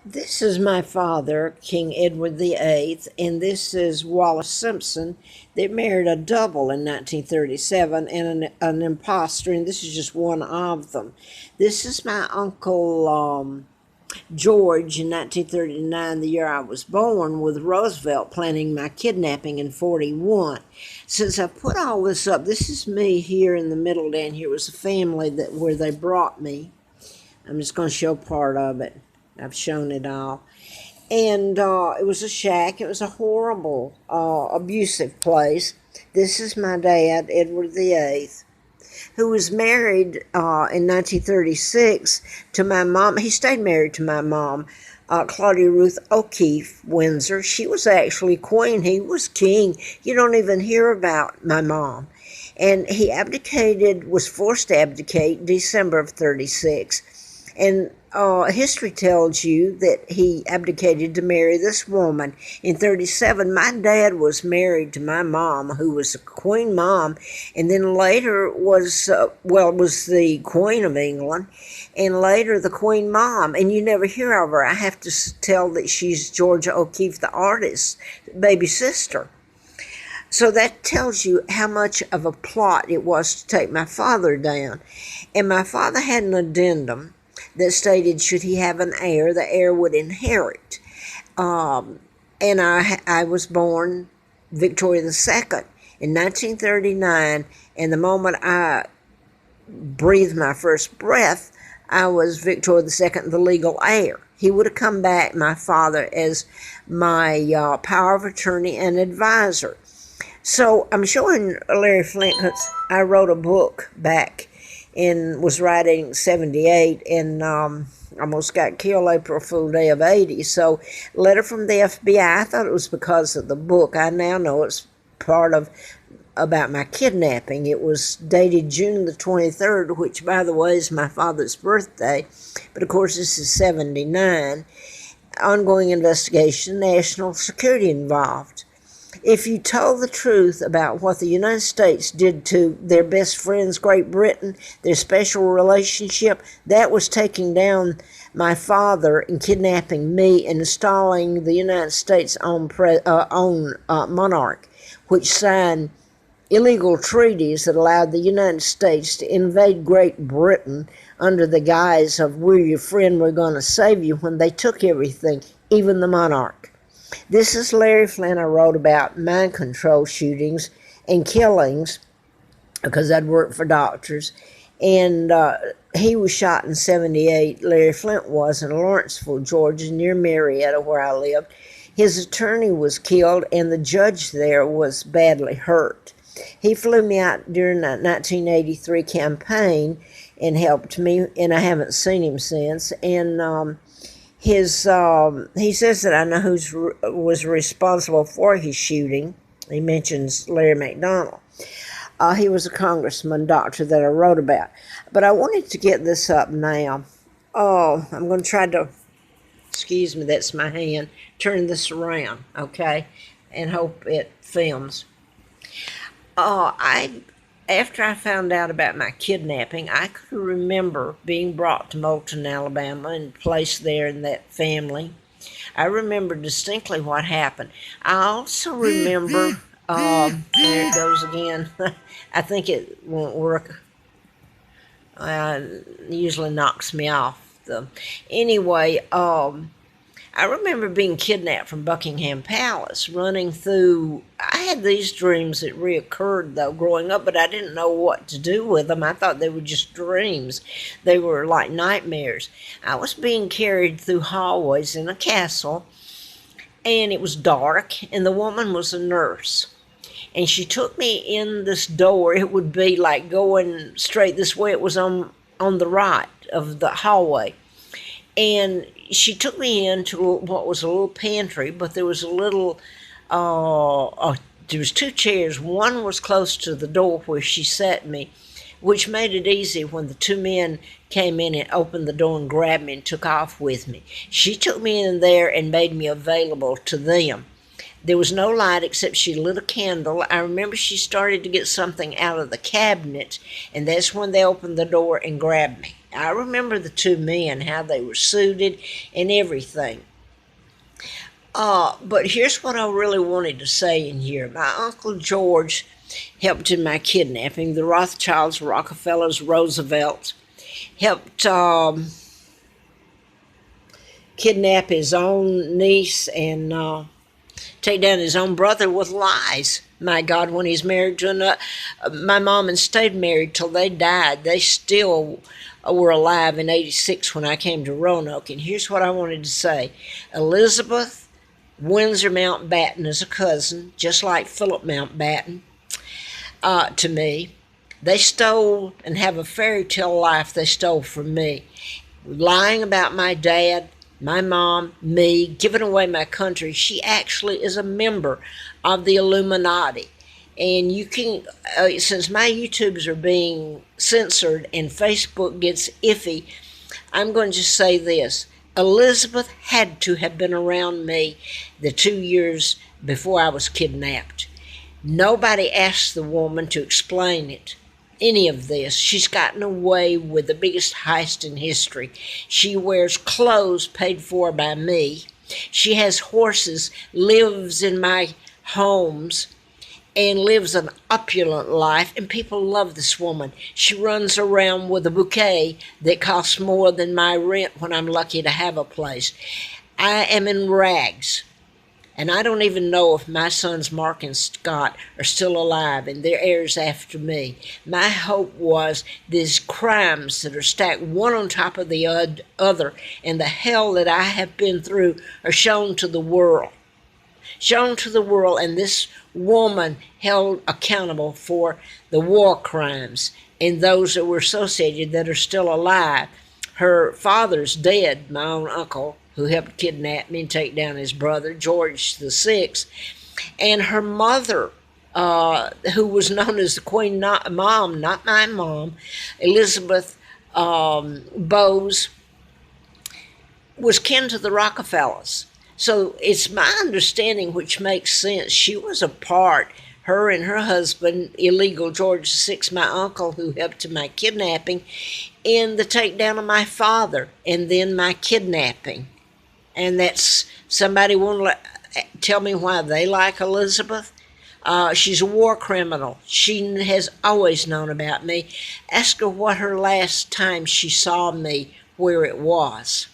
This is my father, King Edward VIII, and this is Wallace Simpson. They married a double in 1937 and an impostor, and this is just one of them. This is my uncle George in 1939, the year I was born, with Roosevelt planning my kidnapping in 41. Since I put all this up, this is me here in the middle down here. It was a family where they brought me. I'm just going to show part of it. I've shown it all. And it was a shack. It was a horrible, abusive place. This is my dad, Edward VIII, who was married in 1936 to my mom. He stayed married to my mom, Claudia Ruth O'Keefe Windsor. She was actually queen. He was king. You don't even hear about my mom. And he abdicated, was forced to abdicate December of 36. And history tells you that he abdicated to marry this woman. In 37, my dad was married to my mom, who was a queen mom, and then later was the queen of England, and later the queen mom. And you never hear of her. I have to tell that she's Georgia O'Keeffe, the artist's baby sister. So that tells you how much of a plot it was to take my father down. And my father had an addendum that stated should he have an heir, the heir would inherit. And I was born Victoria II in 1939, and the moment I breathed my first breath, I was Victoria II, the legal heir. He would have come back, my father, as my power of attorney and advisor. So I'm showing Larry Flynt because I wrote a book back and was writing 78 and almost got killed April Fool Day of 80. So letter from the FBI, I thought it was because of the book. I now know it's part of about my kidnapping. It was dated June the 23rd, which, by the way, is my father's birthday. But, of course, this is 79. Ongoing investigation, national security involved. If you told the truth about what the United States did to their best friends, Great Britain, their special relationship, that was taking down my father and kidnapping me and installing the United States' own monarch, which signed illegal treaties that allowed the United States to invade Great Britain under the guise of we're your friend, we're going to save you, when they took everything, even the monarch. This is Larry Flynt. I wrote about mind control shootings and killings because I'd worked for doctors. And he was shot in 78. Larry Flynt was in Lawrenceville, Georgia, near Marietta, where I lived. His attorney was killed, and the judge there was badly hurt. He flew me out during that 1983 campaign and helped me, and I haven't seen him since. And he says that I know who was responsible for his shooting. He mentions Larry McDonald. He was a congressman, doctor that I wrote about. But I wanted to get this up now. Oh, I'm going to try to, excuse me, that's my hand, turn this around, okay, and hope it films. After I found out about my kidnapping, I could remember being brought to Moulton, Alabama, and placed there in that family. I remember distinctly what happened. I also remember, there it goes again. I think it won't work. It usually knocks me off. Anyway, I remember being kidnapped from Buckingham Palace, running through. I had these dreams that reoccurred, though, growing up, but I didn't know what to do with them. I thought they were just dreams. They were like nightmares. I was being carried through hallways in a castle, and it was dark, and the woman was a nurse. And she took me in this door. It would be like going straight this way. It was on the right of the hallway. And she took me into what was a little pantry, but there was a little, there was two chairs. One was close to the door where she sat me, which made it easy when the two men came in and opened the door and grabbed me and took off with me. She took me in there and made me available to them. There was no light except she lit a candle. I remember she started to get something out of the cabinet, and that's when they opened the door and grabbed me. I remember the two men, how they were suited and everything. But here's what I really wanted to say in here. My Uncle George helped in my kidnapping. The Rothschilds, Rockefellers, Roosevelt helped kidnap his own niece and take down his own brother with lies. My God, when he's married to another, my mom and stayed married till they died. They still were alive in '86 when I came to Roanoke. And here's what I wanted to say. Elizabeth Windsor Mountbatten is a cousin, just like Philip Mountbatten to me. They stole and have a fairy tale life they stole from me. Lying about my dad, my mom, me, giving away my country. She actually is a member of the Illuminati. And you can, since my YouTubes are being censored and Facebook gets iffy, I'm going to just say this. Elizabeth had to have been around me the 2 years before I was kidnapped. Nobody asked the woman to explain it. Any of this. She's gotten away with the biggest heist in history. She wears clothes paid for by me. She has horses, lives in my homes, and lives an opulent life, and people love this woman. She runs around with a bouquet that costs more than my rent when I'm lucky to have a place. I am in rags. And I don't even know if my sons Mark and Scott are still alive and they're heirs after me. My hope was these crimes that are stacked one on top of the other and the hell that I have been through are shown to the world. Shown to the world, and this woman held accountable for the war crimes and those that were associated that are still alive. Her father's dead, my own uncle, who helped kidnap me and take down his brother, George VI, and her mother, who was known as the Queen Mom, not my mom, Elizabeth Bowes, was kin to the Rockefellers. So it's my understanding, which makes sense, she was a part, her and her husband, illegal George VI, my uncle, who helped in my kidnapping, in the takedown of my father, and then my kidnapping. And that's, somebody want to tell me why they like Elizabeth? She's a war criminal. She has always known about me. Ask her what her last time she saw me, where it was.